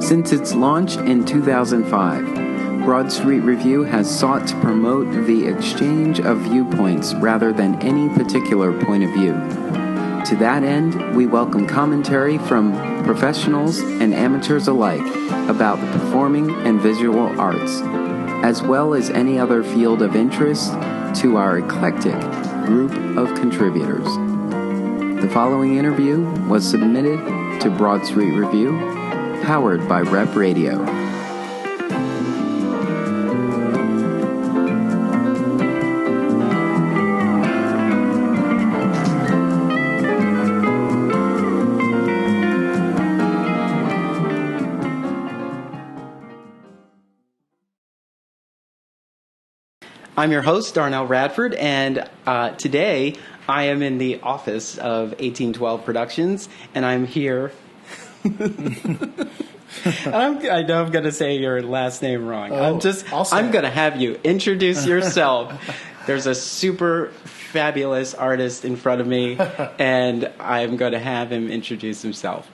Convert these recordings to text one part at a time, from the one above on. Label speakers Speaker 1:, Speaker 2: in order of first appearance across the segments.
Speaker 1: Since its launch in 2005, Broad Street Review has sought to promote the exchange of viewpoints rather than any particular point of view. To that end, we welcome commentary from professionals and amateurs alike about the performing and visual arts, as well as any other field of interest to our eclectic group of contributors. The following interview was submitted to Broad Street Review, powered by Rep Radio.
Speaker 2: I'm your host, Darnell Radford, and today I am in the office of 1812 Productions, and I'm here. I know I'm going to say your last name wrong. I'm going to have you introduce yourself. There's a super fabulous artist in front of me, and I'm going to have him introduce himself.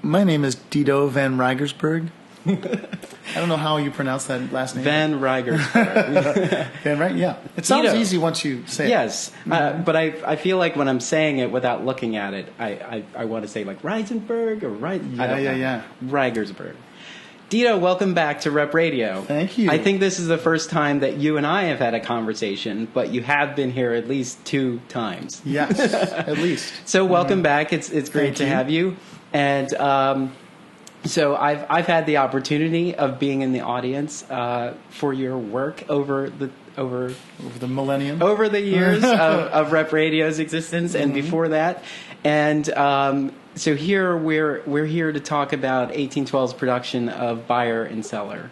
Speaker 3: My name is Dito van Riegersberg. I don't know how you pronounce that last name.
Speaker 2: Van Riegersberg.
Speaker 3: Van Riegersberg, yeah. It sounds
Speaker 2: Dito.
Speaker 3: easy once you say it.
Speaker 2: Yes, but I feel like when I'm saying it without looking at it, I want to say like Reisenberg or Riegersberg. Dito, welcome back to Rep Radio.
Speaker 3: Thank you.
Speaker 2: I think this is the first time that you and I have had a conversation, but you have been here at least 2 times.
Speaker 3: Yes, at least.
Speaker 2: So welcome back. It's great to have you. And so I've had the opportunity of being in the audience for your work over the
Speaker 3: millennium,
Speaker 2: over the years of Rep Radio's existence, and before that. And so here we're here to talk about 1812's production of Buyer Cellar.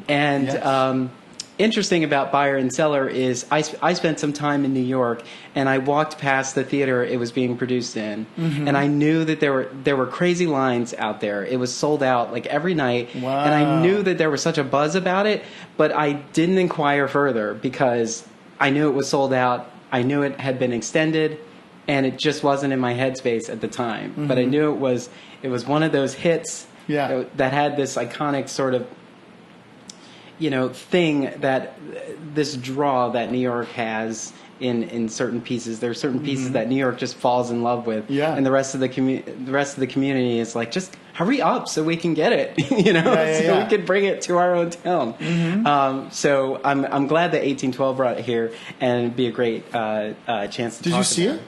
Speaker 2: And yes. Interesting about Buyer Cellar is I spent some time in New York, and I walked past the theater it was being produced in, and I knew that there were crazy lines out there. It was sold out like every night,
Speaker 3: wow.
Speaker 2: And I knew that there was such a buzz about it, but I didn't inquire further because I knew it was sold out. I knew it had been extended, and it just wasn't in my headspace at the time. But I knew it was one of those hits that had this iconic sort of thing, that this draw that New York has in certain pieces. There are certain pieces that New York just falls in love with, and the rest of the community is like, just hurry up so we can get it, so we can bring it to our own town. So I'm glad that 1812 brought it here, and it'd be a great chance to talk about it.
Speaker 3: Did you see it?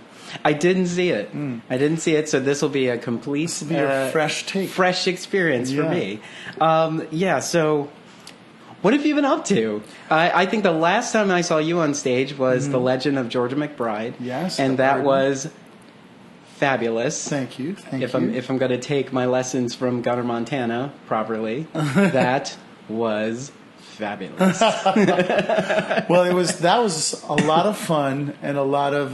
Speaker 2: I didn't see it. I didn't see it, so this will be a complete,
Speaker 3: fresh take,
Speaker 2: fresh experience for me. So. What have you been up to? I think the last time I saw you on stage was The Legend of Georgia McBride.
Speaker 3: Yes.
Speaker 2: And that was fabulous.
Speaker 3: Thank you.
Speaker 2: If I'm going to take my lessons from Gunnar Montana properly, that was fabulous.
Speaker 3: Well, that was a lot of fun, and a lot of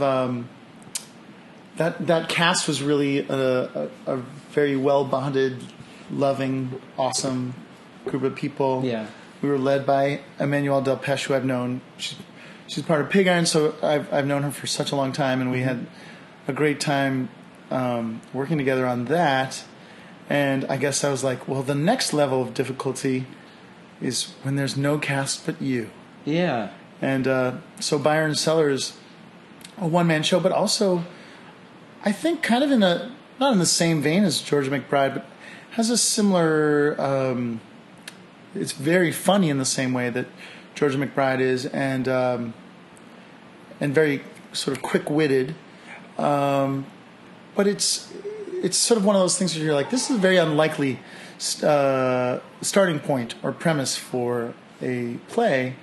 Speaker 3: that cast was really a very well bonded, loving, awesome group of people.
Speaker 2: Yeah.
Speaker 3: We were led by Emmanuelle Delpeche, who I've known. She's part of Pig Iron, so I've known her for such a long time, and we had a great time working together on that. And I guess I was like, well, the next level of difficulty is when there's no cast but you.
Speaker 2: Yeah.
Speaker 3: And so Buyer Cellar is a one-man show, but also, I think, kind of not in the same vein as Georgia McBride, but has a similar. It's very funny in the same way that Georgia McBride is, and very sort of quick-witted. But it's sort of one of those things where you're like, this is a very unlikely starting point or premise for a play,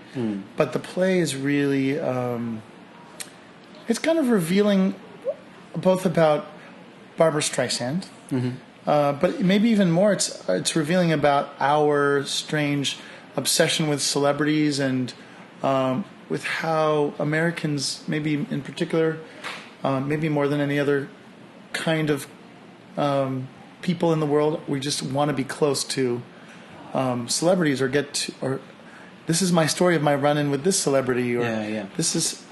Speaker 3: but the play is really it's kind of revealing both about Barbra Streisand. But maybe even more, it's revealing about our strange obsession with celebrities, and with how Americans, maybe in particular, maybe more than any other kind of people in the world, we just want to be close to celebrities, or this is my story of my run-in with this celebrity, or this is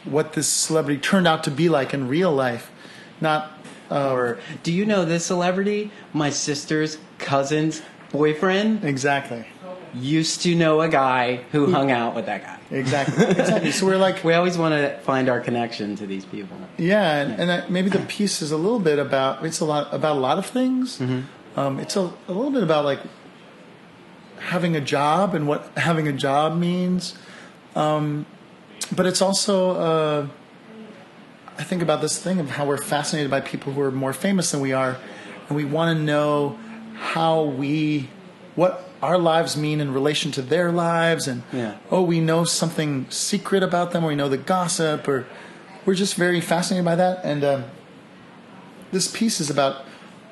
Speaker 3: what this celebrity turned out to be like in real life. Not
Speaker 2: Or, do you know this celebrity? My sister's cousin's boyfriend
Speaker 3: Exactly.
Speaker 2: used to know a guy who hung out with that guy.
Speaker 3: Exactly. So we're like,
Speaker 2: We always want to find our connection to these people.
Speaker 3: yeah, and maybe the piece is a little bit about, it's a lot about a lot of things. It's a little bit about like having a job and what having a job means. But it's also, I think about this thing of how we're fascinated by people who are more famous than we are, and we want to know what our lives mean in relation to their lives, and we know something secret about them, or we know the gossip, or we're just very fascinated by that. And this piece is about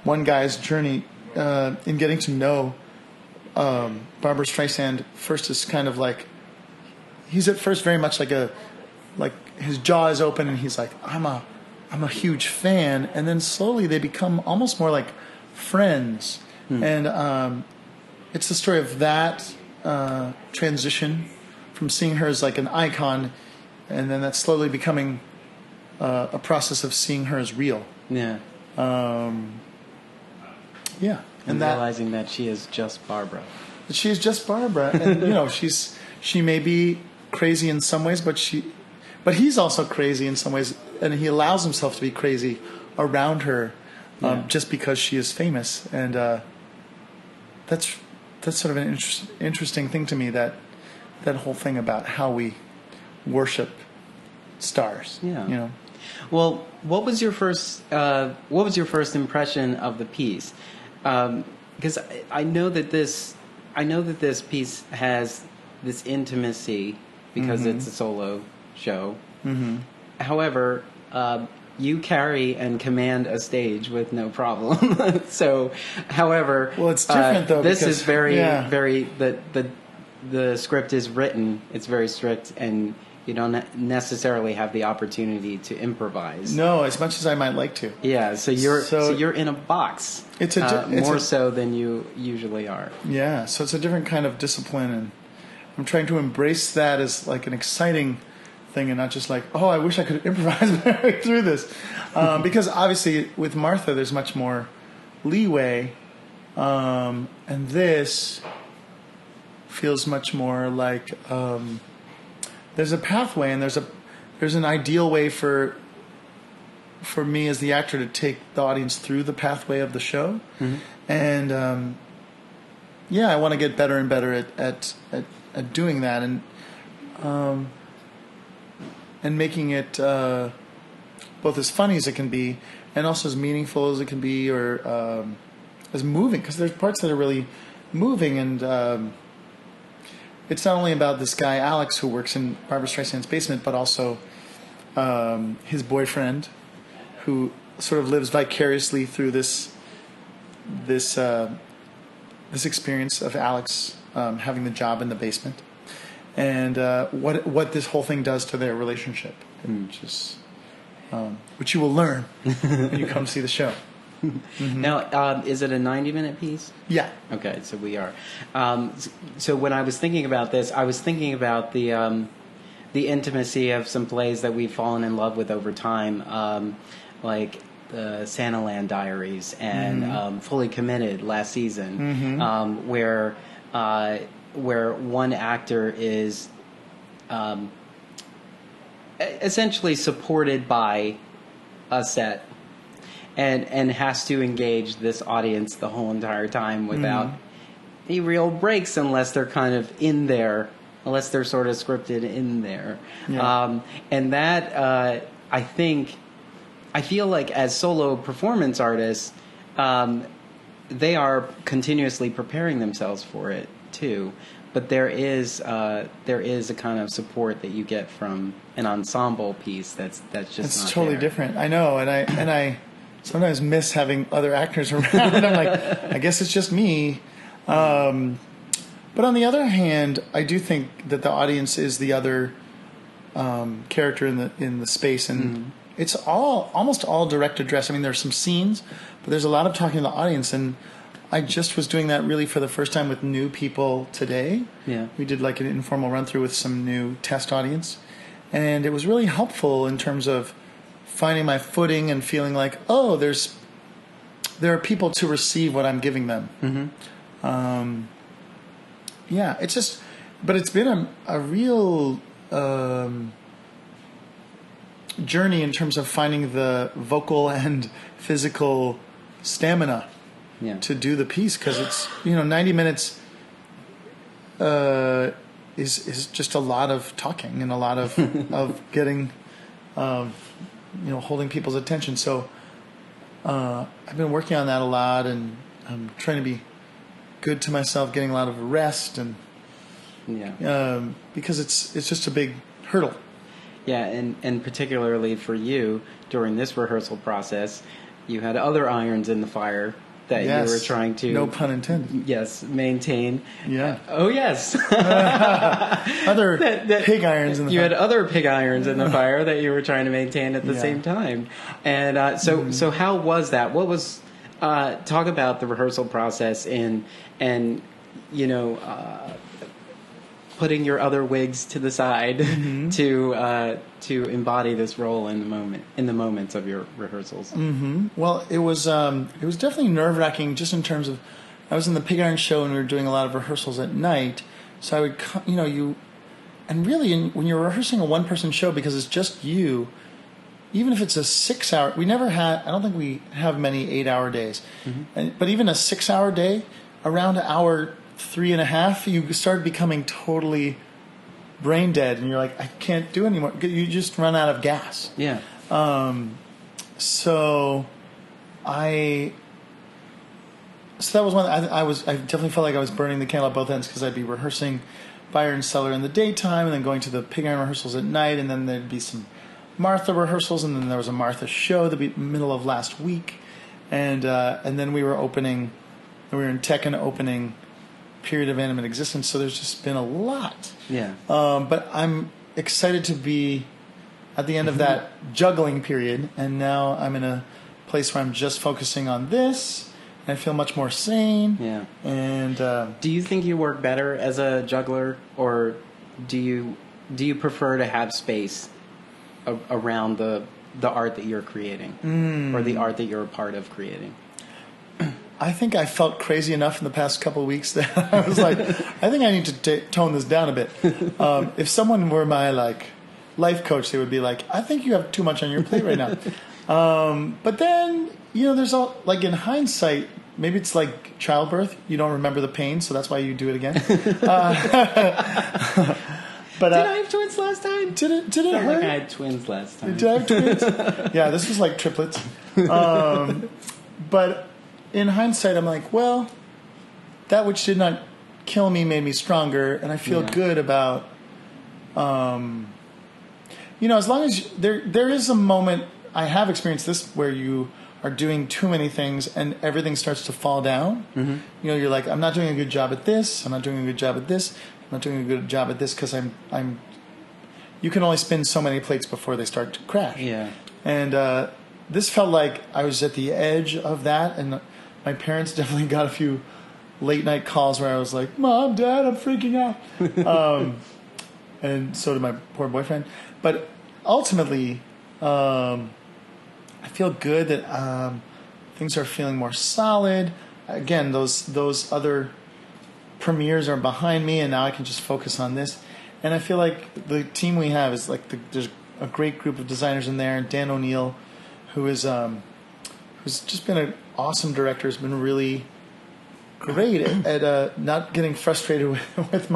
Speaker 3: one guy's journey in getting to know Barbra Streisand. First is kind of like, he's at first very much like his jaw is open and he's like, I'm a huge fan, and then slowly they become almost more like friends. And it's the story of that transition from seeing her as like an icon, and then that's slowly becoming a process of seeing her as real.
Speaker 2: Yeah.
Speaker 3: Yeah.
Speaker 2: And realizing that she is just Barbra.
Speaker 3: She's just Barbra, and she may be crazy in some ways, but he's also crazy in some ways, and he allows himself to be crazy around her, just because she is famous, and that's sort of an interesting thing to me, that whole thing about how we worship stars.
Speaker 2: Yeah. Well, what was your first impression of the piece? Because I know that this piece has this intimacy because it's a solo show. However, you carry and command a stage with no problem. So, however,
Speaker 3: well, it's different though.
Speaker 2: This is very the script is written. It's very strict, and you don't necessarily have the opportunity to improvise.
Speaker 3: No, as much as I might like to.
Speaker 2: Yeah, so you're in a box.
Speaker 3: It's
Speaker 2: more so than you usually are.
Speaker 3: Yeah, so it's a different kind of discipline, and I'm trying to embrace that as like an exciting thing, and not just like, oh, I wish I could improvise my way through this. Because obviously with Martha, there's much more leeway, and this feels much more like there's a pathway, and there's an ideal way for me as the actor to take the audience through the pathway of the show, and I want to get better and better at doing that, and making it both as funny as it can be, and also as meaningful as it can be, or as moving, because there's parts that are really moving, and it's not only about this guy Alex who works in Barbra Streisand's basement, but also his boyfriend, who sort of lives vicariously through this experience of Alex having the job in the basement, and what this whole thing does to their relationship, which you will learn when you come see the show.
Speaker 2: Now, is it a 90-minute piece?
Speaker 3: Yeah.
Speaker 2: Okay, so we are. So when I was thinking about this, I was thinking about the intimacy of some plays that we've fallen in love with over time, like the Santaland Diaries and Fully Committed last season, where one actor is essentially supported by a set and has to engage this audience the whole entire time without any real breaks, unless they're kind of in there, unless they're sort of scripted in there.
Speaker 3: Yeah.
Speaker 2: And that, I feel like as solo performance artists, they are continuously preparing themselves for it too. But there is a kind of support that you get from an ensemble piece that's just
Speaker 3: it's
Speaker 2: not
Speaker 3: totally
Speaker 2: there.
Speaker 3: different. I know, and I sometimes miss having other actors around. I'm like, I guess it's just me. But on the other hand, I do think that the audience is the other character in the space, and it's almost all direct address. I mean, there's some scenes, but there's a lot of talking to the audience, and I just was doing that really for the first time with new people today.
Speaker 2: Yeah.
Speaker 3: We did like an informal run through with some new test audience, and it was really helpful in terms of finding my footing and feeling like, oh, there are people to receive what I'm giving them. Mm-hmm. Yeah, it's just, but it's been a real journey in terms of finding the vocal and physical stamina to do the piece, because it's 90 minutes is just a lot of talking and a lot of of getting holding people's attention. So I've been working on that a lot, and I'm trying to be good to myself, getting a lot of rest, and because it's just a big hurdle.
Speaker 2: Yeah, and particularly for you, during this rehearsal process, you had other irons in the fire that you were trying to...
Speaker 3: No pun intended.
Speaker 2: Yes, maintain.
Speaker 3: Yeah.
Speaker 2: Oh, yes.
Speaker 3: Other pig irons in the fire.
Speaker 2: You had other pig irons in the fire that you were trying to maintain at the same time. And so how was that? What was... talk about the rehearsal process and putting your other wigs to the side to embody this role in the moments of your rehearsals.
Speaker 3: Mm-hmm. Well, it was definitely nerve-wracking, just in terms of, I was in the Pig Iron show and we were doing a lot of rehearsals at night. So I would, and really when you're rehearsing a one-person show, because it's just you, even if it's a 6-hour, I don't think we have many 8-hour days, but even a 6-hour day, around hour 3.5, you start becoming totally brain dead, and you're like, I can't do anymore. You just run out of gas.
Speaker 2: Yeah.
Speaker 3: So that was one. I definitely felt like I was burning the candle at both ends, because I'd be rehearsing Buyer Cellar in the daytime, and then going to the Pig Iron rehearsals at night, and then there'd be some Martha rehearsals, and then there was a Martha show the middle of last week, and then we were in tech and opening period of Animate Existence, so there's just been a lot.
Speaker 2: Yeah.
Speaker 3: But I'm excited to be at the end of that juggling period, and now I'm in a place where I'm just focusing on this, and I feel much more sane.
Speaker 2: Yeah.
Speaker 3: And
Speaker 2: do you think you work better as a juggler, or do you prefer to have space around the art that you're creating, or the art that you're a part of creating?
Speaker 3: I think I felt crazy enough in the past couple of weeks that I was like, I think I need to tone this down a bit. If someone were my life coach, they would be like, I think you have too much on your plate right now. But then, there's all, in hindsight, maybe it's like childbirth. You don't remember the pain, so that's why you do it again. But,
Speaker 2: did I have twins last time?
Speaker 3: Did it hurt?
Speaker 2: Like I had twins last time.
Speaker 3: Did I have twins? Yeah, this was like triplets. But in hindsight, I'm like, well, that which did not kill me made me stronger, and I feel good about, as long as there is a moment, I have experienced this, where you are doing too many things and everything starts to fall down. Mm-hmm. You're like, I'm not doing a good job at this. I'm not doing a good job at this. I'm not doing a good job at this, because you can only spin so many plates before they start to crash.
Speaker 2: Yeah. And
Speaker 3: this felt like I was at the edge of that, and my parents definitely got a few late night calls where I was like, Mom, Dad, I'm freaking out. And so did my poor boyfriend. But ultimately, I feel good that things are feeling more solid. Again, those other premieres are behind me, and now I can just focus on this. And I feel like the team we have is there's a great group of designers in there, and Dan O'Neill, who's just been an awesome director, has been really great at not getting frustrated with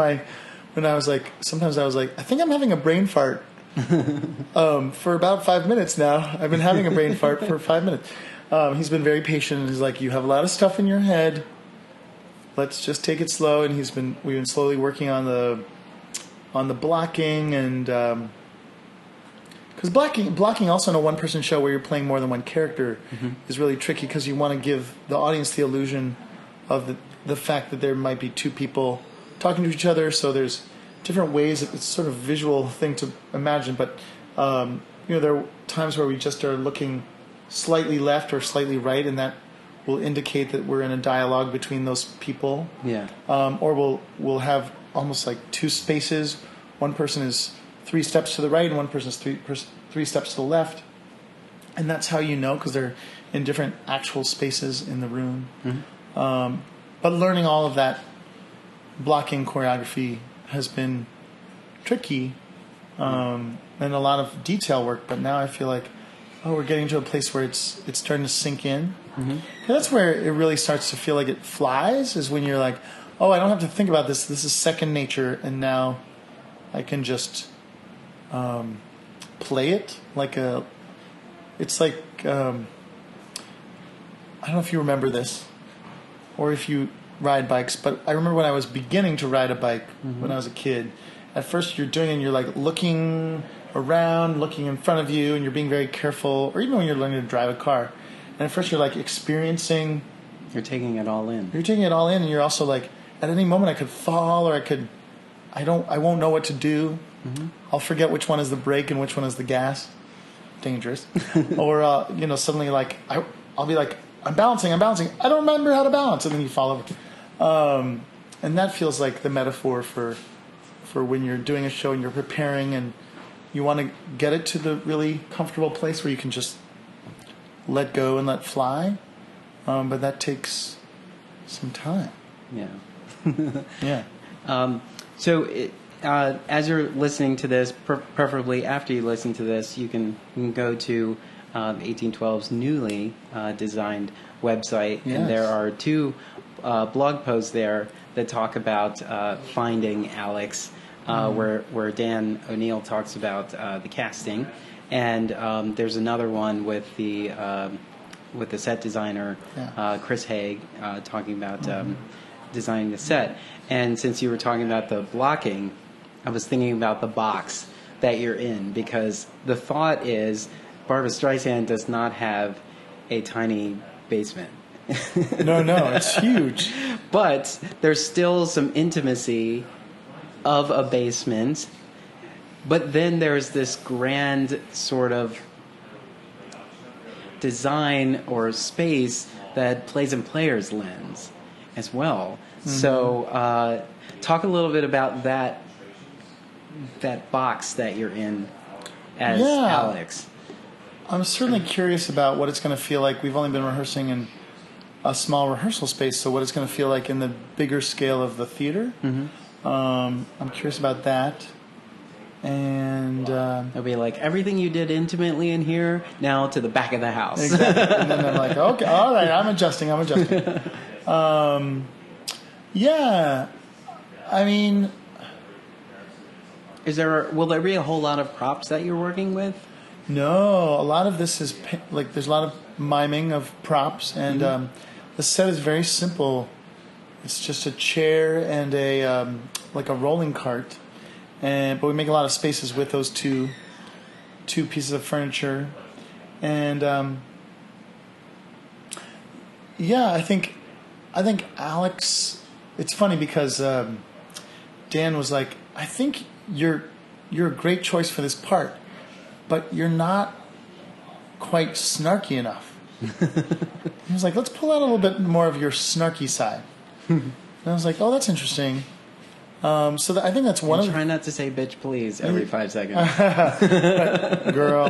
Speaker 3: when I was like, sometimes I was like, I think I'm having a brain fart for about 5 minutes now. I've been having a brain fart for 5 minutes. He's been very patient, and he's like, you have a lot of stuff in your head. Let's just take it slow. And we've been slowly working on the blocking, and because blocking also in a one-person show where you're playing more than one character is really tricky, because you want to give the audience the illusion of the fact that there might be two people talking to each other. So there's different ways. It's sort of a visual thing to imagine, but there are times where we just are looking slightly left or slightly right, and that will indicate that we're in a dialogue between those people. Yeah. Or we'll have almost like two spaces. One person is 3 steps to the right, and one person is three steps to the left. and that's how you know, because they're in different actual spaces in the room. But learning all of that blocking choreography has been tricky, and a lot of detail work. But now I feel like, we're getting to a place where it's starting to sink in. That's where it really starts to feel like it flies, is when you're like, I don't have to think about this. This is second nature, and now I can just play it like a. It's like I don't know if you remember this, or if you ride bikes, but I remember when I was beginning to ride a bike when I was a kid. At first, you're doing it and you're like looking around, looking in front of you, and you're being very careful. Or even when you're learning to drive a car, and at first you're like experiencing.
Speaker 2: You're taking it all in.
Speaker 3: You're taking it all in, and you're also like, at any moment I could fall, or I won't know what to do. I'll forget which one is the brake and which one is the gas. Dangerous. Or suddenly like I'll be like, I'm balancing. I don't remember how to balance, and then you fall over. And that feels like the metaphor for when you're doing a show and you're preparing and you want to get it to the really comfortable place where you can just let go and let fly. But that takes some time.
Speaker 2: Yeah.
Speaker 3: Yeah.
Speaker 2: As you're listening to this, preferably after you listen to this, you can go to 1812's newly designed website, and there are 2 blog posts there that talk about finding Alex, where Dan O'Neill talks about the casting, and there's another one with the set designer Chris Haig talking about designing the set. And since you were talking about the blocking, I was thinking about the box that you're in, because the thought is Barbra Streisand does not have a tiny basement.
Speaker 3: No, it's huge.
Speaker 2: But there's still some intimacy of a basement. But then there's this grand sort of design or space that plays in player's lens as well. So talk a little bit about that box that you're in as Alex.
Speaker 3: I'm certainly curious about what it's going to feel like. We've only been rehearsing in a small rehearsal space, so what it's going to feel like in the bigger scale of the theater. I'm curious about that. And
Speaker 2: it'll be like everything you did intimately in here, now to the back of the house.
Speaker 3: Exactly. And then I'm like, okay, all right, I'm adjusting. Yeah, I mean,
Speaker 2: will there be a whole lot of props that you're working with?
Speaker 3: No, a lot of this is like there's a lot of miming of props, and the set is very simple. It's just a chair and a like a rolling cart, but we make a lot of spaces with those two pieces of furniture, and I think Alex. It's funny because Dan was like, I think you're a great choice for this part, but you're not quite snarky enough. He was like, let's pull out a little bit more of your snarky side. And I was like, oh, that's interesting. I think that's one of the...
Speaker 2: Try not to say bitch please every 5 seconds.
Speaker 3: Girl,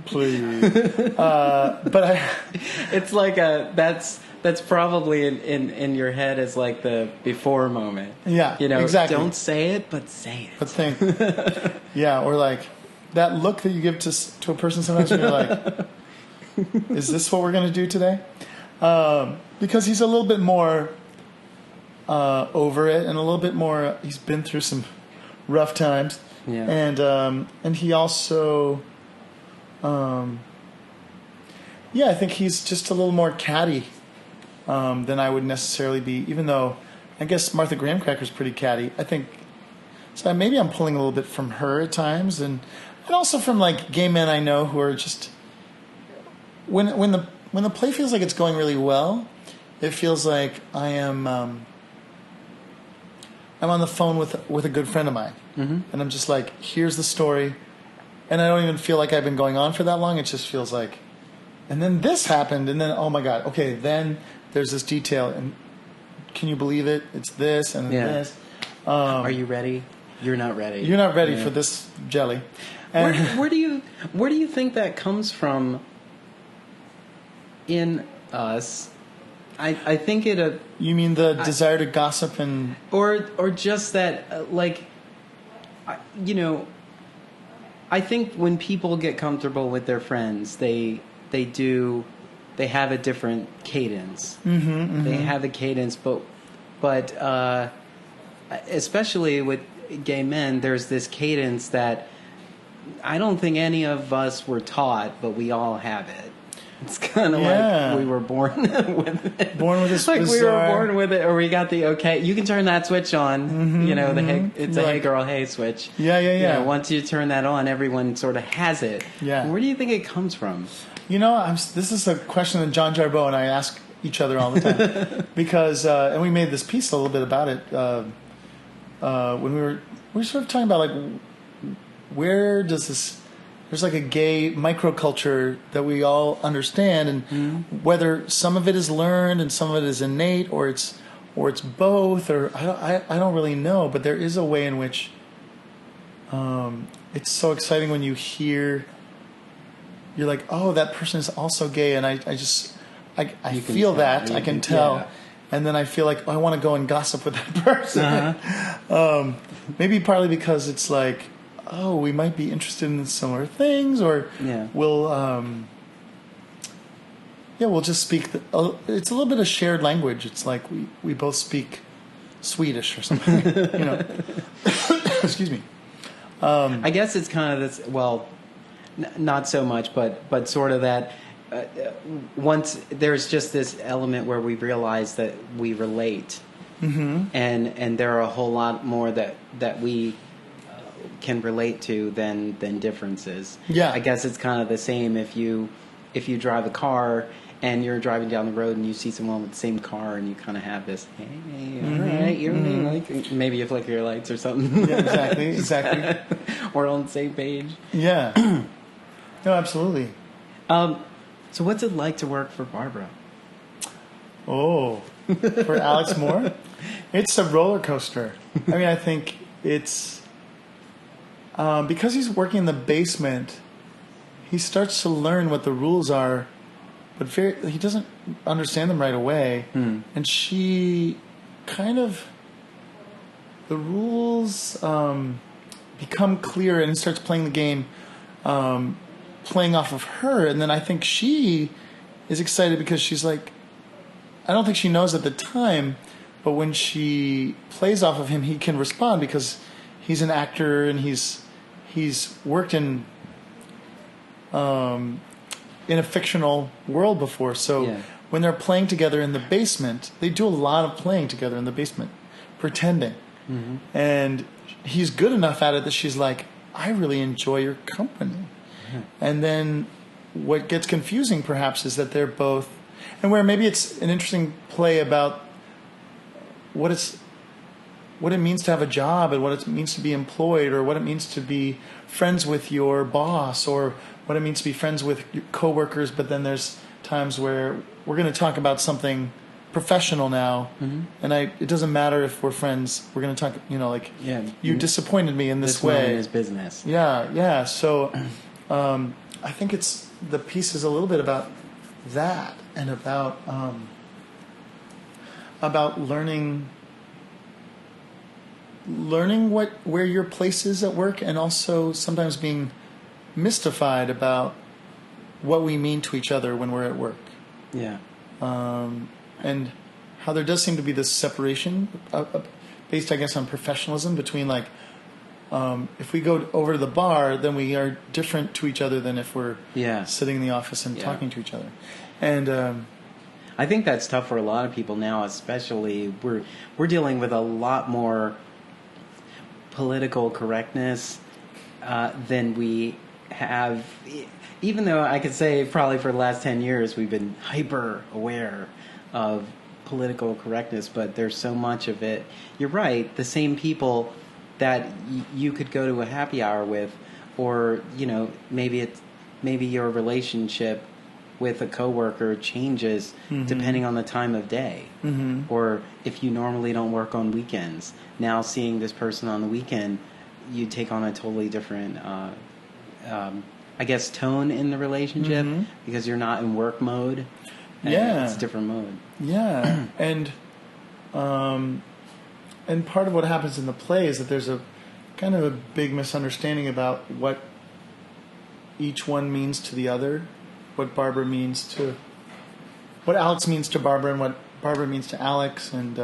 Speaker 3: please. But
Speaker 2: it's like that's probably in your head as like the before moment.
Speaker 3: Yeah, exactly.
Speaker 2: Don't say it, but say it.
Speaker 3: But think. Yeah, or like that look that you give to a person sometimes when you're like, is this what we're going to do today? Because he's a little bit more over it, and a little bit more, he's been through some rough times. Yeah. And he also, I think he's just a little more catty than I would necessarily be, even though I guess Martha Graham Cracker's pretty catty. I think, so maybe I'm pulling a little bit from her at times, and also from like gay men I know who are just, when the play feels like it's going really well, it feels like I am, I'm on the phone with a good friend of mine, and I'm just like, here's the story, and I don't even feel like I've been going on for that long. It just feels like, and then this happened, and then, oh my God, okay, then there's this detail, and can you believe it? It's this and this.
Speaker 2: Are you ready? You're not ready.
Speaker 3: You're not ready for this jelly. And
Speaker 2: Where do you think that comes from in us? I think it
Speaker 3: you mean the desire to gossip and
Speaker 2: or just that I think when people get comfortable with their friends, they have a different cadence. They have a cadence, but especially with gay men, there's this cadence that I don't think any of us were taught, but we all have it. It's kind of like we were born with it.
Speaker 3: Born with this
Speaker 2: like
Speaker 3: bizarre...
Speaker 2: we were born with it, or we got the okay. You can turn that switch on. It's a hey girl, hey switch.
Speaker 3: Yeah.
Speaker 2: Once you turn that on, everyone sort of has it.
Speaker 3: Yeah.
Speaker 2: Where do you think it comes from?
Speaker 3: This is a question that John Jarboe and I ask each other all the time because, and we made this piece a little bit about it when we were sort of talking about like where does this. There's like a gay microculture that we all understand, and whether some of it is learned and some of it is innate, or it's both, or I don't really know. But there is a way in which it's so exciting when you hear. You're like, oh, that person is also gay, and I feel that, I can tell, and then I feel like I want to go and gossip with that person. Maybe partly because it's like. Oh, we might be interested in similar things, or we'll just speak. It's a little bit of shared language. It's like we both speak Swedish or something, Excuse me.
Speaker 2: I guess it's kind of this. Well, not so much, but sort of that. Once there's just this element where we realize that we relate, and there are a whole lot more that we. Can relate to than differences. Yeah, I guess it's kind of the same if you drive a car and you're driving down the road and you see someone with the same car and you kind of have this, hey, all right, you're like maybe you flicker your lights or something.
Speaker 3: Yeah, exactly.
Speaker 2: We're on the same page.
Speaker 3: Yeah. No, absolutely.
Speaker 2: So what's it like to work for Barbra?
Speaker 3: Oh, for Alex Moore, it's a roller coaster. I mean, I think it's. Because he's working in the basement, he starts to learn what the rules are, but he doesn't understand them right away. And she kind of, the rules become clear, and he starts playing the game, playing off of her. And then I think she is excited because she's like, I don't think she knows at the time, but when she plays off of him, he can respond because he's an actor and he's worked in a fictional world before. So when they're playing together in the basement, they do a lot of playing together in the basement, pretending. And he's good enough at it that she's like, I really enjoy your company. And then what gets confusing perhaps is that they're both, and where maybe it's an interesting play about what it means to have a job and what it means to be employed, or what it means to be friends with your boss, or what it means to be friends with your coworkers. But then there's times where we're going to talk about something professional now, and it doesn't matter if we're friends. We're going to talk, you disappointed me in this way.
Speaker 2: This is business.
Speaker 3: Yeah. So I think the piece is a little bit about that, and about learning where your place is at work, and also sometimes being mystified about what we mean to each other when we're at work.
Speaker 2: Yeah.
Speaker 3: And how there does seem to be this separation based, I guess, on professionalism between if we go over to the bar, then we are different to each other than if we're sitting in the office and talking to each other. And
Speaker 2: I think that's tough for a lot of people now, especially we're dealing with a lot more political correctness than we have, even though I could say probably for the last 10 years we've been hyper aware of political correctness, but there's so much of it. You're right, the same people that you could go to a happy hour with, or maybe your relationship with a coworker changes depending on the time of day, or if you normally don't work on weekends. Now seeing this person on the weekend, you take on a totally different, I guess, tone in the relationship because you're not in work mode. And it's a different mode.
Speaker 3: Yeah, and part of what happens in the play is that there's a kind of a big misunderstanding about what each one means to the other, what Alex means to Barbara and what Barbara means to Alex, and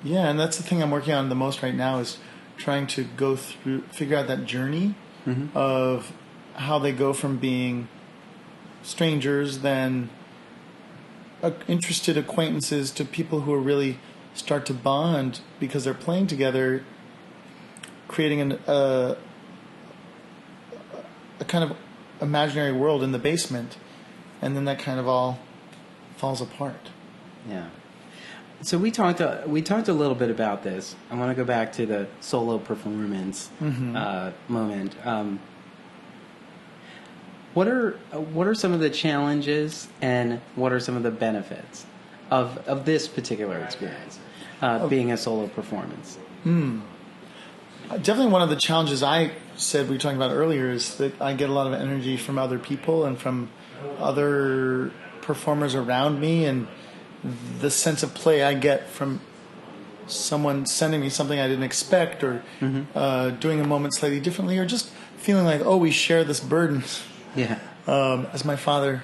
Speaker 3: and that's the thing I'm working on the most right now is trying to figure out that journey of how they go from being strangers, then interested acquaintances, to people who are really start to bond because they're playing together, creating a kind of imaginary world in the basement, and then that kind of all falls apart.
Speaker 2: Yeah. So we talked a little bit about this. I want to go back to the solo performance moment. What are some of the challenges and what are some of the benefits of this particular experience, being a solo performance?
Speaker 3: Definitely one of the challenges I said we were talking about earlier is that I get a lot of energy from other people and from other performers around me, and the sense of play I get from someone sending me something I didn't expect, or doing a moment slightly differently, or just feeling like, oh, we share this burden.
Speaker 2: Yeah.
Speaker 3: As my father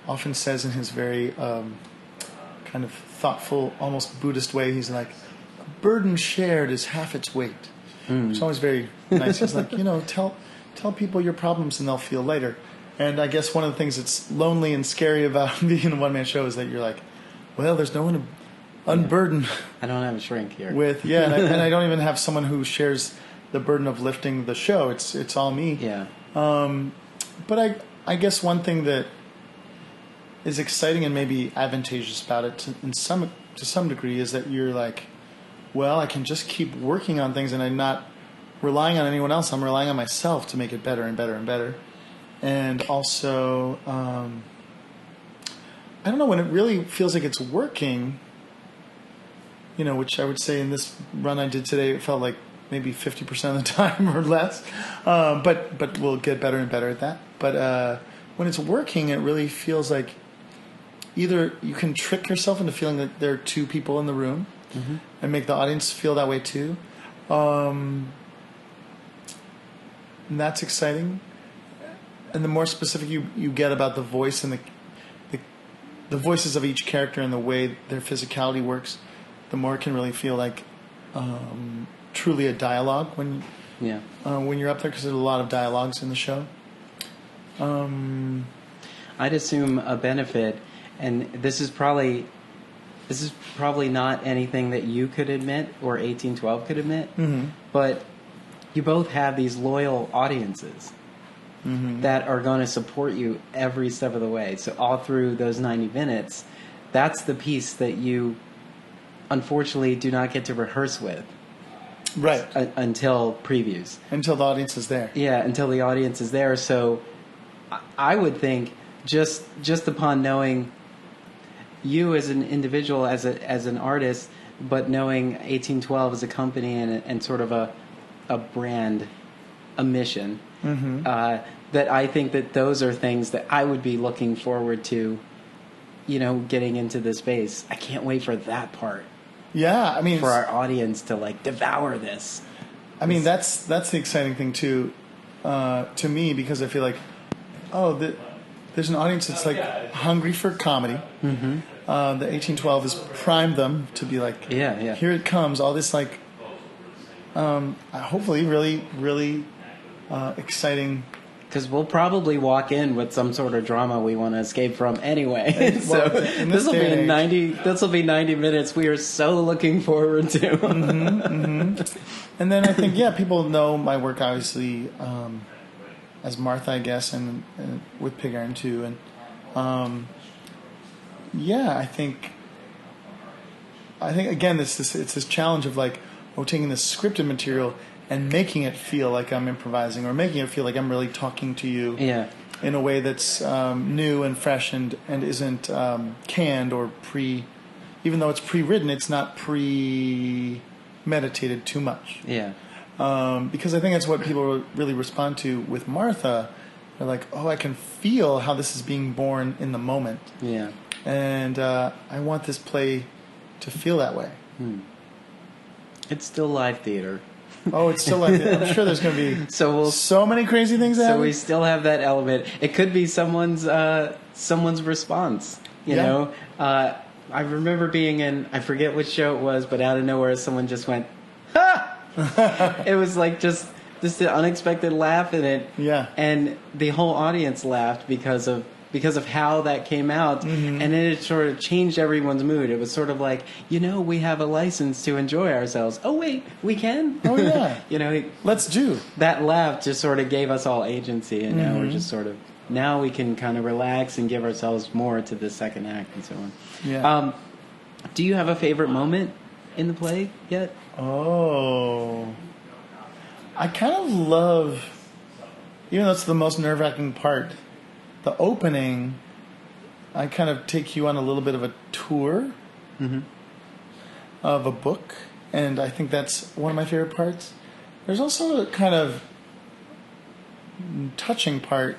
Speaker 3: often says in his very kind of thoughtful, almost Buddhist way, he's like, a burden shared is half its weight. It's always very nice. He's like, tell people your problems and they'll feel lighter. And I guess one of the things that's lonely and scary about being a one-man show is that you're like, well, there's no one to unburden.
Speaker 2: I don't have a shrink here.
Speaker 3: And I don't even have someone who shares the burden of lifting the show. It's all me.
Speaker 2: Yeah.
Speaker 3: But I guess one thing that is exciting and maybe advantageous about it to some degree is that you're like, well, I can just keep working on things and I'm not relying on anyone else. I'm relying on myself to make it better and better and better. And also, I don't know, when it really feels like it's working, which I would say in this run I did today, it felt like maybe 50% of the time or less. But we'll get better and better at that. But when it's working, it really feels like either you can trick yourself into feeling that there are two people in the room and make the audience feel that way too. And that's exciting. And the more specific you get about the voice and the voices of each character and the way their physicality works, the more it can really feel like truly a dialogue when you're up there, because there's a lot of dialogues in the show.
Speaker 2: I'd assume a benefit, and this is probably not anything that you could admit or 1812 could admit, but you both have these loyal audiences that are going to support you every step of the way. So all through those 90 minutes, that's the piece that you unfortunately do not get to rehearse with.
Speaker 3: Right.
Speaker 2: Until previews.
Speaker 3: Until the audience is there.
Speaker 2: Yeah, until the audience is there. So I would think just upon knowing you as an individual, as an artist, but knowing 1812 as a company and sort of a brand, a mission, that I think that those are things that I would be looking forward to, getting into the space. I can't wait for that part.
Speaker 3: Yeah, I mean,
Speaker 2: for our audience to devour this.
Speaker 3: I mean, that's the exciting thing too, to me, because I feel like, there's an audience that's hungry for comedy. The 1812 has primed them to be like, here it comes, all this hopefully really, really exciting.
Speaker 2: Because we'll probably walk in with some sort of drama we want to escape from anyway. So this will be 90 minutes we are so looking forward to.
Speaker 3: And then I think people know my work obviously as Martha, I guess, and with Pig Iron too. And I think again it's this challenge of taking this scripted material and making it feel like I'm improvising, or making it feel like I'm really talking to you.
Speaker 2: Yeah.
Speaker 3: in a way that's new and fresh and isn't canned or even though it's pre-written, it's not premeditated too much.
Speaker 2: Yeah.
Speaker 3: Because I think that's what people really respond to with Martha. They're like, oh, I can feel how this is being born in the moment.
Speaker 2: Yeah.
Speaker 3: And I want this play to feel that way.
Speaker 2: It's still live theater.
Speaker 3: Oh, it's still like that. I'm sure there's going to be so many crazy things that
Speaker 2: So
Speaker 3: happen.
Speaker 2: we still have that element. It could be someone's response. You know, I remember being in, I forget which show it was, but out of nowhere someone just went, ha! It was like just an unexpected laugh in it.
Speaker 3: Yeah.
Speaker 2: And the whole audience laughed because of how that came out, and then it sort of changed everyone's mood. It was sort of like, we have a license to enjoy ourselves. Oh wait, we can.
Speaker 3: Oh yeah.
Speaker 2: Let's do that. Laugh just sort of gave us all agency, and now we're just now we can kind of relax and give ourselves more to the second act and so on.
Speaker 3: Yeah.
Speaker 2: Do you have a favorite moment in the play yet?
Speaker 3: Oh, I kind of love, even though it's the most nerve-wracking part, the opening. I kind of take you on a little bit of a tour of a book, and I think that's one of my favorite parts. There's also a kind of touching part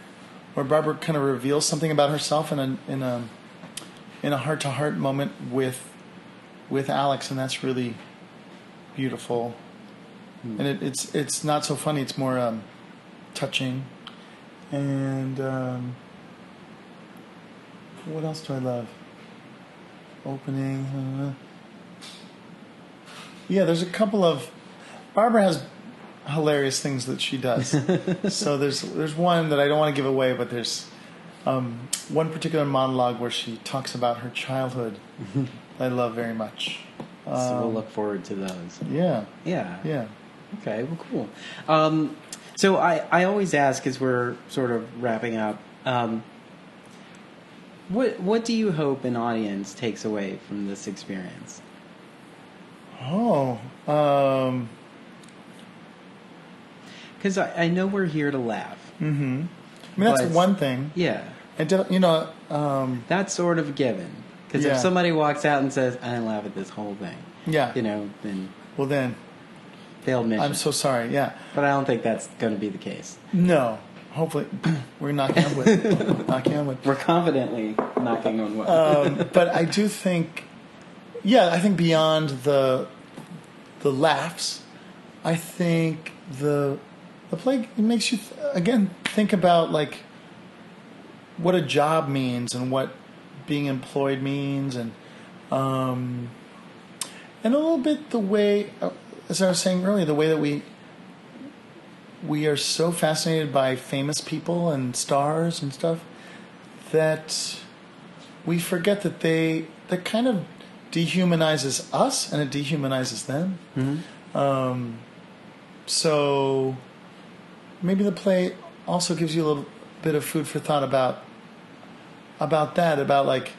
Speaker 3: where Barbara kind of reveals something about herself in a heart-to-heart moment with Alex, and that's really beautiful. And it's not so funny; it's more touching. And what else do I love? Opening. Yeah, there's a couple of. Barbara has hilarious things that she does. So there's one that I don't want to give away, but there's one particular monologue where she talks about her childhood that I love very much.
Speaker 2: So we'll look forward to those.
Speaker 3: Yeah.
Speaker 2: Yeah.
Speaker 3: Yeah.
Speaker 2: Okay, well, cool. So I always ask as we're sort of wrapping up, what do you hope an audience takes away from this experience?
Speaker 3: Oh.
Speaker 2: Because I know we're here to laugh.
Speaker 3: Mm-hmm. I mean, that's one thing.
Speaker 2: Yeah.
Speaker 3: And,
Speaker 2: that's sort of given. Because if somebody walks out and says, I didn't laugh at this whole thing, then...
Speaker 3: Well, then...
Speaker 2: failed mission.
Speaker 3: I'm so sorry, yeah.
Speaker 2: But I don't think that's going to be the case.
Speaker 3: No. Hopefully. We're knocking on wood. Knocking on wood.
Speaker 2: We're confidently knocking on wood.
Speaker 3: But I do think... Yeah, I think beyond the laughs, I think the play makes you, again, think about, like, what a job means and what being employed means, and a little bit the way, as I was saying earlier, the way that we are so fascinated by famous people and stars and stuff that we forget that that kind of dehumanizes us and it dehumanizes them. Mm-hmm. So maybe the play also gives you a little bit of food for thought about that, about, like,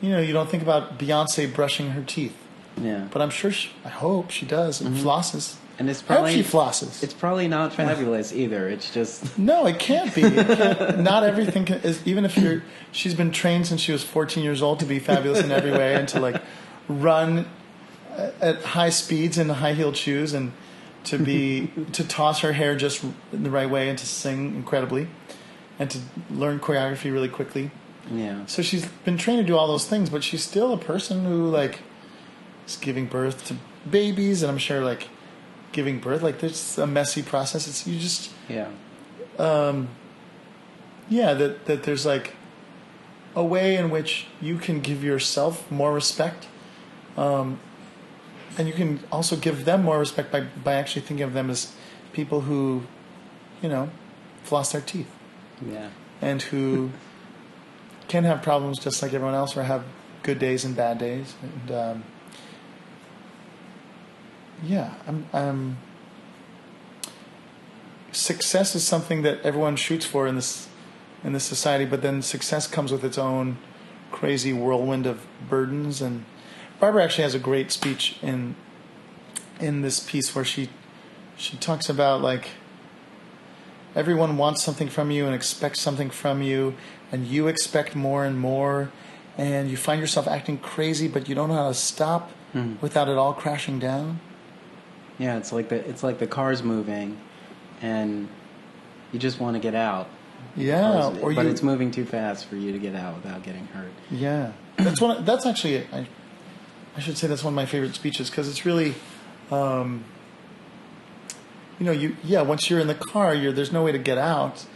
Speaker 3: you don't think about Beyonce brushing her teeth. Yeah. But I'm sure, I hope she does, and flosses.
Speaker 2: And it's probably,
Speaker 3: I hope she flosses.
Speaker 2: It's probably not fabulous either. It's just...
Speaker 3: No, it can't be. Not everything is, even if she's been trained since she was 14 years old to be fabulous in every way, and to, like, run at high speeds in high-heeled shoes, and to toss her hair just in the right way, and to sing incredibly, and to learn choreography really quickly.
Speaker 2: Yeah.
Speaker 3: So she's been trained to do all those things, but she's still a person who, like, is giving birth to babies, and I'm sure, like, giving birth, like, there's a messy process. It's, you just...
Speaker 2: Yeah.
Speaker 3: That there's, like, a way in which you can give yourself more respect, and you can also give them more respect by actually thinking of them as people who, floss their teeth.
Speaker 2: Yeah. And
Speaker 3: who can have problems just like everyone else, or have good days and bad days. And success is something that everyone shoots for in this society, but then success comes with its own crazy whirlwind of burdens. And Barbara actually has a great speech in this piece where she talks about, like, everyone wants something from you and expects something from you, and you expect more and more, and you find yourself acting crazy, but you don't know how to stop without it all crashing down.
Speaker 2: Yeah, it's like the car's moving, and you just want to get out.
Speaker 3: Yeah,
Speaker 2: but it's moving too fast for you to get out without getting hurt.
Speaker 3: Yeah, that's actually I should say that's one of my favorite speeches, because it's really, once you're in the car, there's no way to get out,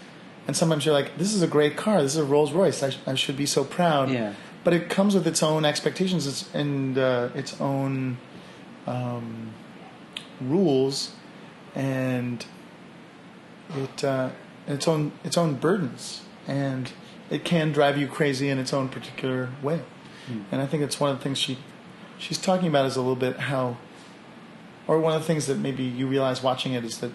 Speaker 3: and sometimes you're like, this is a great car, this is a Rolls Royce, I should be so proud.
Speaker 2: Yeah.
Speaker 3: But it comes with its own expectations and its own rules, and its own burdens, and it can drive you crazy in its own particular way. And I think it's one of the things she's talking about is a little bit how, or one of the things that maybe you realize watching it is that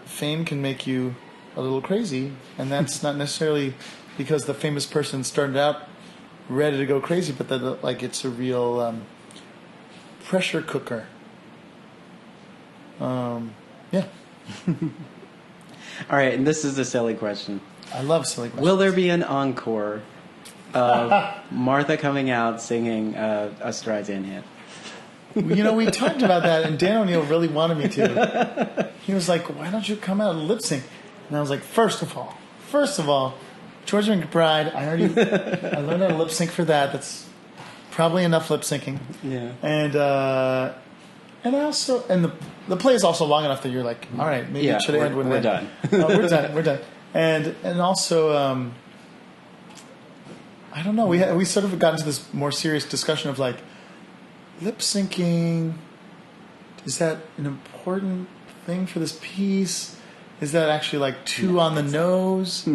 Speaker 3: fame can make you a little crazy, and that's not necessarily because the famous person started out ready to go crazy, but that it's a real pressure cooker. Yeah.
Speaker 2: All right, and this is a silly question.
Speaker 3: I love silly questions.
Speaker 2: Will there be an encore of Martha coming out singing a Streisand hit?
Speaker 3: We talked about that, and Dan O'Neill really wanted me to. He was like, why don't you come out and lip sync? And I was like, first of all, Georgia McBride, I learned how to lip sync for that. That's probably enough lip syncing.
Speaker 2: Yeah.
Speaker 3: And I also, the play is also long enough that you're like, all right, maybe it should end when
Speaker 2: we're done.
Speaker 3: We're done. And also, I don't know. We sort of got into this more serious discussion of like, lip syncing. Is that an important thing for this piece? Is that actually like too on the nose?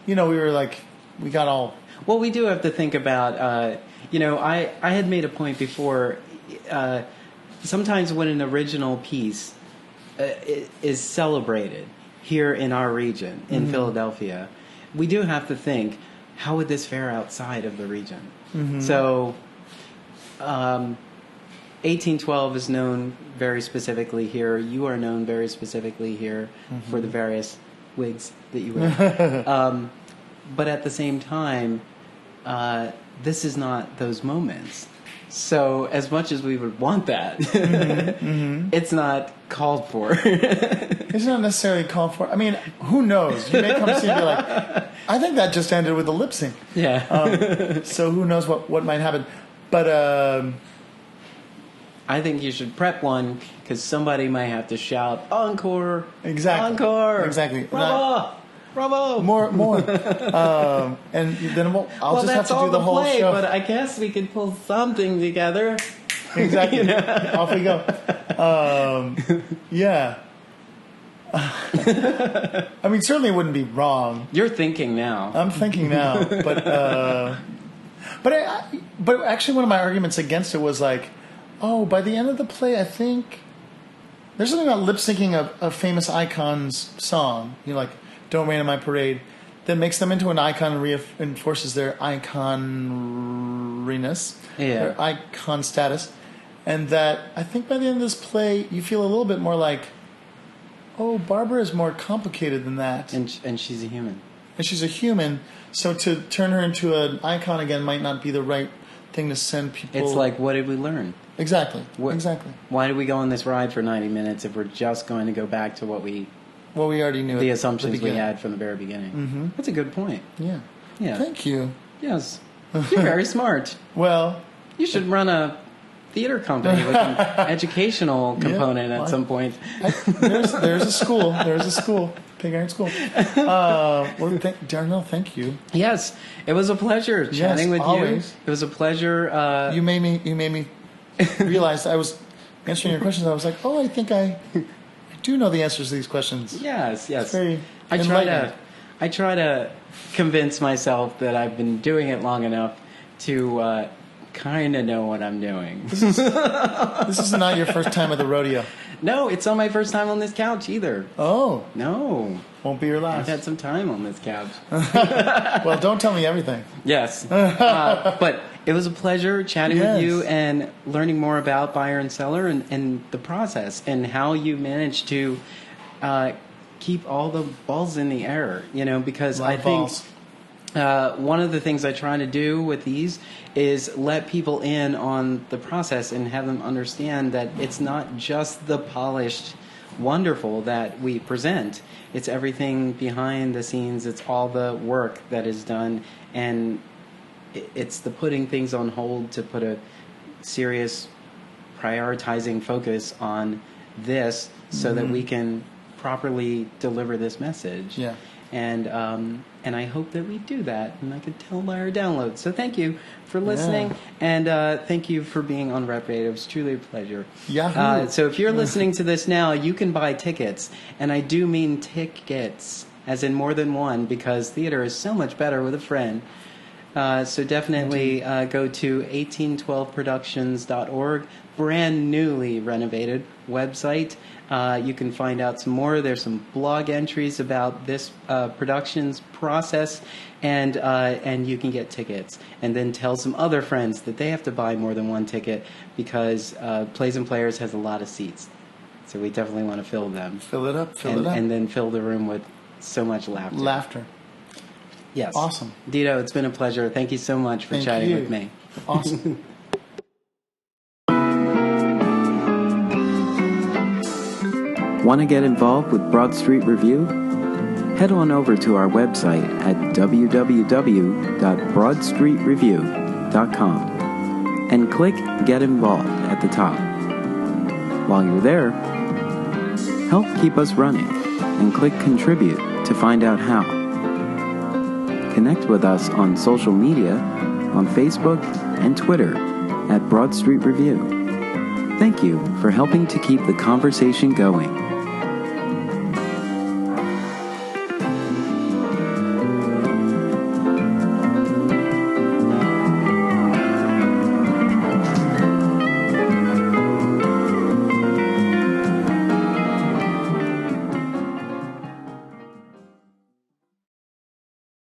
Speaker 3: We were like, we got all.
Speaker 2: Well, we do have to think about. I had made a point before. Sometimes when an original piece is celebrated here in our region, in Philadelphia, we do have to think, how would this fare outside of the region? So, 1812 is known very specifically here. You are known very specifically here for the various wigs that you wear. But at the same time, this is not those moments. So as much as we would want that, it's not called for.
Speaker 3: It's not necessarily called for. I mean, who knows? You may come see and be like, I think that just ended with a lip sync.
Speaker 2: Yeah.
Speaker 3: So who knows what might happen. But
Speaker 2: I think you should prep one, because somebody might have to shout, encore!
Speaker 3: Exactly.
Speaker 2: Encore!
Speaker 3: Exactly.
Speaker 2: Bravo! Bravo!
Speaker 3: More. And then I'll just have to do the whole
Speaker 2: play,
Speaker 3: show.
Speaker 2: But I guess we could pull something together.
Speaker 3: Exactly. Off we go. Yeah. I mean, certainly it wouldn't be wrong.
Speaker 2: You're thinking now.
Speaker 3: I'm thinking now, but actually, one of my arguments against it was like, oh, by the end of the play, I think there's something about lip syncing a famous icon's song. Like "Don't Rain on My Parade," that makes them into an icon and reinforces their iconriness, their icon status, and that I think by the end of this play, you feel a little bit more like, oh, Barbara is more complicated than that.
Speaker 2: And she's a human.
Speaker 3: And she's a human, so to turn her into an icon again might not be the right thing to send people.
Speaker 2: It's like, what did we learn?
Speaker 3: Exactly. Exactly.
Speaker 2: Why did we go on this ride for 90 minutes if we're just going to go back to what we
Speaker 3: already knew?
Speaker 2: The assumptions we had from the very beginning. That's a good point.
Speaker 3: Yeah.
Speaker 2: Yeah.
Speaker 3: Thank you.
Speaker 2: Yes. You're very smart.
Speaker 3: Well,
Speaker 2: you should run a theater company with an educational component at some point.
Speaker 3: There's a school. There's a school. Pig Iron School. Darnell, thank you.
Speaker 2: Yes, it was a pleasure chatting with
Speaker 3: always.
Speaker 2: you. It was a pleasure.
Speaker 3: You made me realize I was answering your questions. I was like, oh, I think I do know the answers to these questions.
Speaker 2: Yes.
Speaker 3: It's very
Speaker 2: I try to convince myself that I've been doing it long enough to kind of know what I'm doing.
Speaker 3: This is not your first time at the rodeo.
Speaker 2: No, it's not my first time on this couch either.
Speaker 3: Oh.
Speaker 2: No.
Speaker 3: Won't be your last.
Speaker 2: I've had some time on this couch.
Speaker 3: Well, don't tell me everything.
Speaker 2: Yes. But it was a pleasure chatting with you and learning more about Buyer and Cellar and the process and how you managed to keep all the balls in the air, because I think
Speaker 3: balls.
Speaker 2: one of the things I try to do with these is let people in on the process and have them understand that it's not just the polished wonderful that we present. It's everything behind the scenes. It's all the work that is done, and it's the putting things on hold to put a serious prioritizing focus on this so that we can properly deliver this message.
Speaker 3: Yeah.
Speaker 2: And I hope that we do that, and I could tell by our downloads. So thank you for listening, and thank you for being on Rep Radio. It's truly a pleasure.
Speaker 3: Yahoo!
Speaker 2: So if you're listening to this now, you can buy tickets, and I do mean tickets, as in more than one, because theater is so much better with a friend. So definitely go to 1812productions.org, brand newly renovated website. You can find out some more. There's some blog entries about this productions process, and you can get tickets. And then tell some other friends that they have to buy more than one ticket, because Plays and Players has a lot of seats. So we definitely want to fill them.
Speaker 3: Fill it up.
Speaker 2: And then fill the room with so much laughter. Yes.
Speaker 3: Awesome.
Speaker 2: Dito, it's been a pleasure. Thank you so much for chatting with me.
Speaker 3: Awesome.
Speaker 1: Want to get involved with Broad Street Review? Head on over to our website at www.broadstreetreview.com and click Get Involved at the top. While you're there, help keep us running and click Contribute to find out how. Connect with us on social media, on Facebook and Twitter at Broad Street Review. Thank you for helping to keep the conversation going.